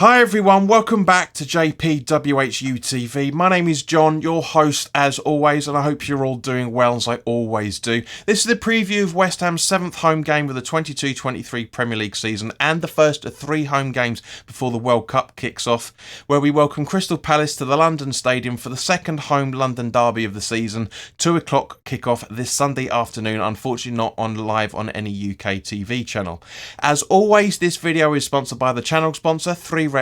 Hi everyone, welcome back to WHU TV. My name is John, your host as always, and I hope you're all doing well as I always do. This is the preview of West Ham's 7th home game of the 22-23 Premier League season and the first of 3 home games before the World Cup kicks off, where we welcome Crystal Palace to the London Stadium for the second home London derby of the season. 2 o'clock kickoff this Sunday afternoon, unfortunately not live on any UK TV channel. As always, this video is sponsored by the channel sponsor, 3retro.com.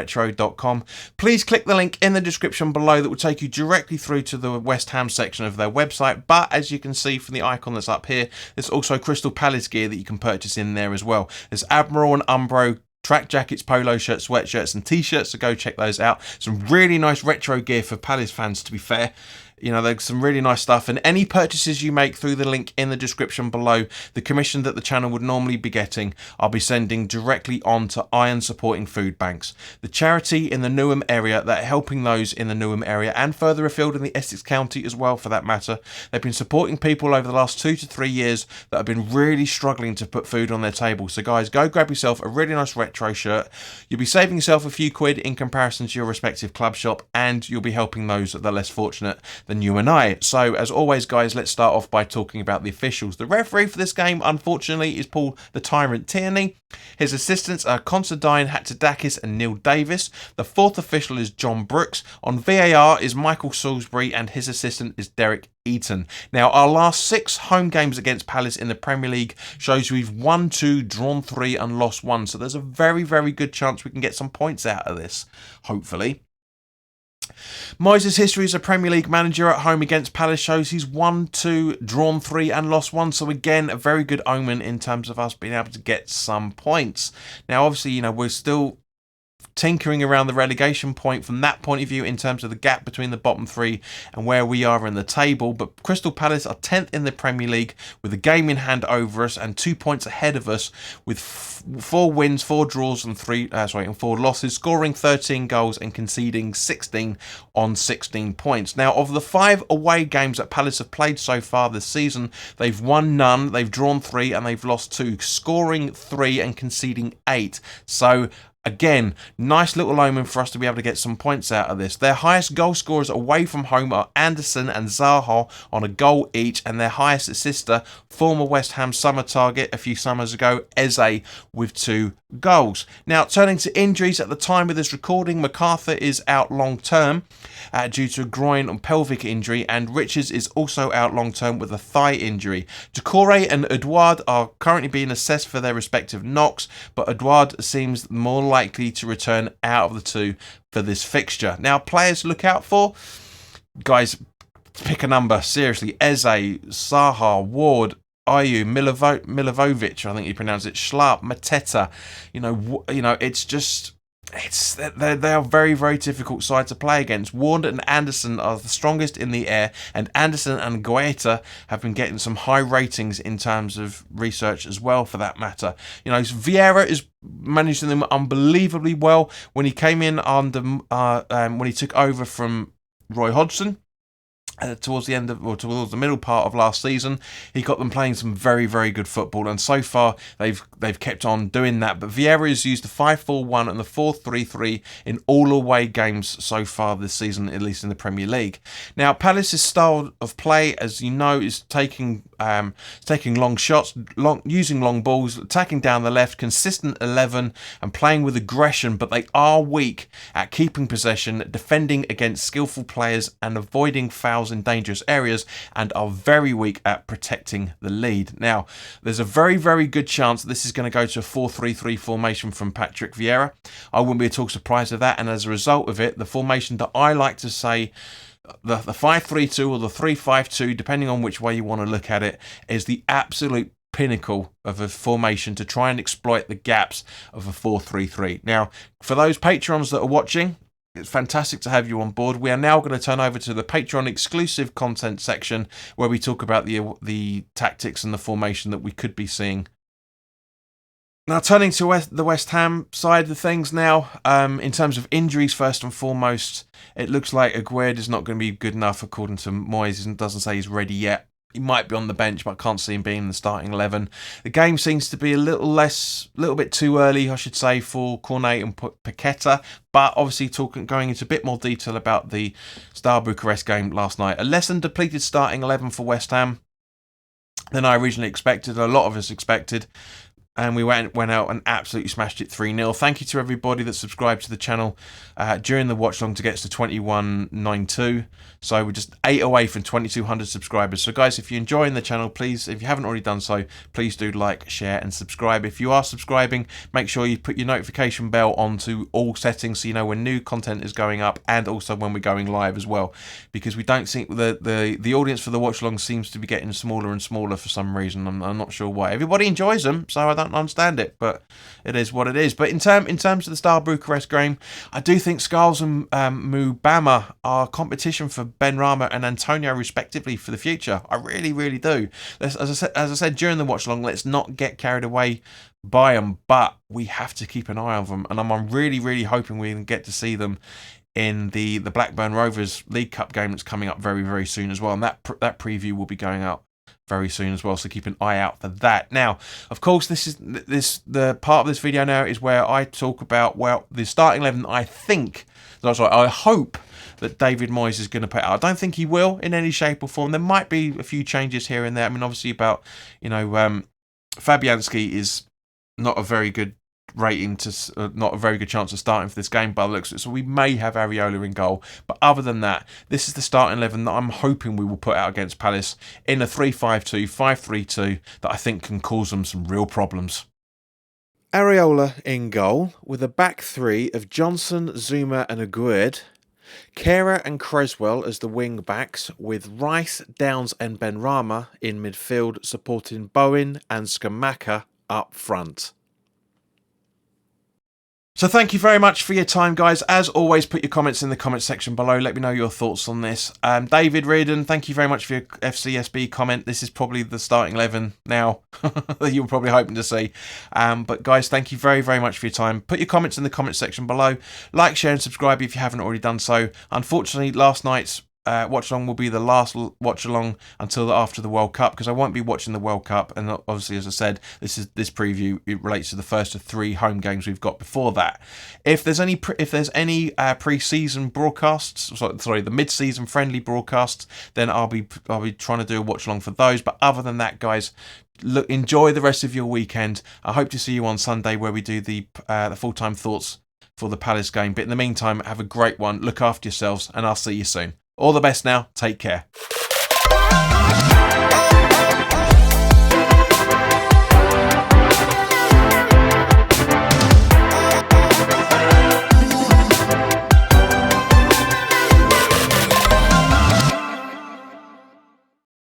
Please click the link in the description below that will take you directly through to the West Ham section of their website, but as you can see from the icon that's up here, there's also Crystal Palace gear that you can purchase in there as well. There's Admiral and Umbro track jackets, polo shirts, sweatshirts and t-shirts, so go check those out. Some really nice retro gear for Palace fans, to be fair. You know, there's some really nice stuff, and any purchases you make through the link in the description below, the commission that the channel would normally be getting, I'll be sending directly on to Iron Supporting Food Banks, the charity in the Newham area that are helping those in the Newham area and further afield in the Essex County as well, for that matter. They've been supporting people over the last 2 to 3 years that have been really struggling to put food on their table. So guys, go grab yourself a really nice retro shirt. You'll be saving yourself a few quid in comparison to your respective club shop, and you'll be helping those that are less fortunate than you and I. So as always guys, let's start off by talking about the officials. The referee for this game unfortunately is Paul the Tyrant Tierney. His assistants are Considine Hatzidakis and Neil Davis. The 4th official is John Brooks. On VAR is Michael Salisbury, and his assistant is Derek Eaton. Now, our last 6 home games against Palace in the Premier League shows we've won 2, drawn 3 and lost 1. So there's a very, very good chance we can get some points out of this, hopefully. Moyes' history as a Premier League manager at home against Palace shows he's won 2, drawn 3 and lost 1. So again, a very good omen in terms of us being able to get some points. Now, obviously, you know, we're still tinkering around the relegation point from that point of view in terms of the gap between the bottom 3 and where we are in the table, but Crystal Palace are 10th in the Premier League with a game in hand over us and 2 points ahead of us with 4 wins, 4 draws and 4 losses, scoring 13 goals and conceding 16 on 16 points. Now, of the 5 away games that Palace have played so far this season, they've won none, they've drawn 3 and they've lost 2, scoring 3 and conceding 8. So again, nice little omen for us to be able to get some points out of this. Their highest goal scorers away from home are Anderson and Zaha on a goal each, and their highest assister, former West Ham summer target a few summers ago, Eze, with 2 goals. Now, turning to injuries, at the time of this recording, MacArthur is out long term due to a groin and pelvic injury, and Richards is also out long term with a thigh injury. Doucouré and Edouard are currently being assessed for their respective knocks, but Edouard seems more likely to return out of the 2 for this fixture. Now, players to look out for, guys, pick a number, seriously. Eze, Zaha, Ward, WHU, Milivojevic, I think you pronounce it, Schlarp, Mateta. You know, it's just, they are very, very difficult side to play against. Ward and Anderson are the strongest in the air, and Anderson and Guaita have been getting some high ratings in terms of research as well, for that matter. You know, Vieira is managing them unbelievably well. When he came in under, when he took over from Roy Hodgson, towards the middle part of last season, he got them playing some very, very good football, and so far they've kept on doing that. But Vieira has used the 5-4-1 and the 4-3-3 in all away games so far this season, at least in the Premier League. Now, Palace's style of play, as you know, is taking long shots, using long balls, attacking down the left, consistent 11 and playing with aggression, but they are weak at keeping possession, defending against skillful players and avoiding fouls in dangerous areas, and are very weak at protecting the lead. Now, there's a very, very good chance that this is going to go to a 4-3-3 formation from Patrick Vieira. I wouldn't be at all surprised at that, and as a result of it, the formation that I like to say, the 5-3-2 or the 3-5-2, depending on which way you want to look at it, is the absolute pinnacle of a formation to try and exploit the gaps of a 4-3-3. Now, for those Patreons that are watching, it's fantastic to have you on board. We are now going to turn over to the Patreon exclusive content section, where we talk about the tactics and the formation that we could be seeing. Now, turning to the West Ham side of things now, in terms of injuries, first and foremost, it looks like Aguerd is not going to be good enough, according to Moyes. It doesn't say he's ready yet. He might be on the bench, but I can't see him being in the starting 11. The game seems to be a little bit too early, I should say, for Cornet and Paqueta. But obviously, going into a bit more detail about the Steaua Bucharest game last night. A less than depleted starting 11 for West Ham than I originally expected. A lot of us expected. And we went out and absolutely smashed it 3-0. Thank you to everybody that subscribed to the channel during the watch long to get us to 2192. So we're just 8 away from 2200 subscribers. So guys, if you're enjoying the channel, please, if you haven't already done so, please do like, share and subscribe. If you are subscribing, make sure you put your notification bell onto all settings so you know when new content is going up, and also when we're going live as well. Because we don't think the audience for the watch long seems to be getting smaller and smaller for some reason. I'm not sure why. Everybody enjoys them, so I don't understand it, but it is what it is. But in terms of the Steaua Bucharest game, I do think Scarles and Mubama are competition for Benrahma and Antonio respectively for the future. I really, really do. As I said during the watch long, let's not get carried away by them, but we have to keep an eye on them, and I'm really, really hoping we can get to see them in the Blackburn Rovers League Cup game that's coming up very, very soon as well, and that preview will be going out very soon as well, so keep an eye out for that. Now, of course, the part of this video now is where I talk about, well, the starting 11 I hope that David Moyes is going to put out. I don't think he will in any shape or form. There might be a few changes here and there. I mean, obviously Fabianski is not a very good rating not a very good chance of starting for this game by the looks of it, so we may have Areola in goal, but other than that, this is the starting 11 that I'm hoping we will put out against Palace in a 3-5-2, 5-3-2 that I think can cause them some real problems. Areola in goal, with a back three of Johnson, Zuma and Aguerd. Kehrer and Creswell as the wing backs, with Rice, Downs and Benrahma in midfield, supporting Bowen and Scamacca up front. So thank you very much for your time, guys. As always, put your comments in the comment section below. Let me know your thoughts on this. David Reardon, thank you very much for your FCSB comment. This is probably the starting 11 now that you were probably hoping to see. But guys, thank you very, very much for your time. Put your comments in the comment section below. Like, share and subscribe if you haven't already done so. Unfortunately, last night's watch along will be the last watch along until after the World Cup, because I won't be watching the World Cup, and obviously, as I said, this preview, it relates to the first of 3 home games we've got before that. If there's any pre-season broadcasts, the mid-season friendly broadcasts, then I'll be trying to do a watch along for those. But other than that, guys, look, enjoy the rest of your weekend. I hope to see you on Sunday where we do the full-time thoughts for the Palace game. But in the meantime, have a great one. Look after yourselves, and I'll see you soon. All the best now. Take care.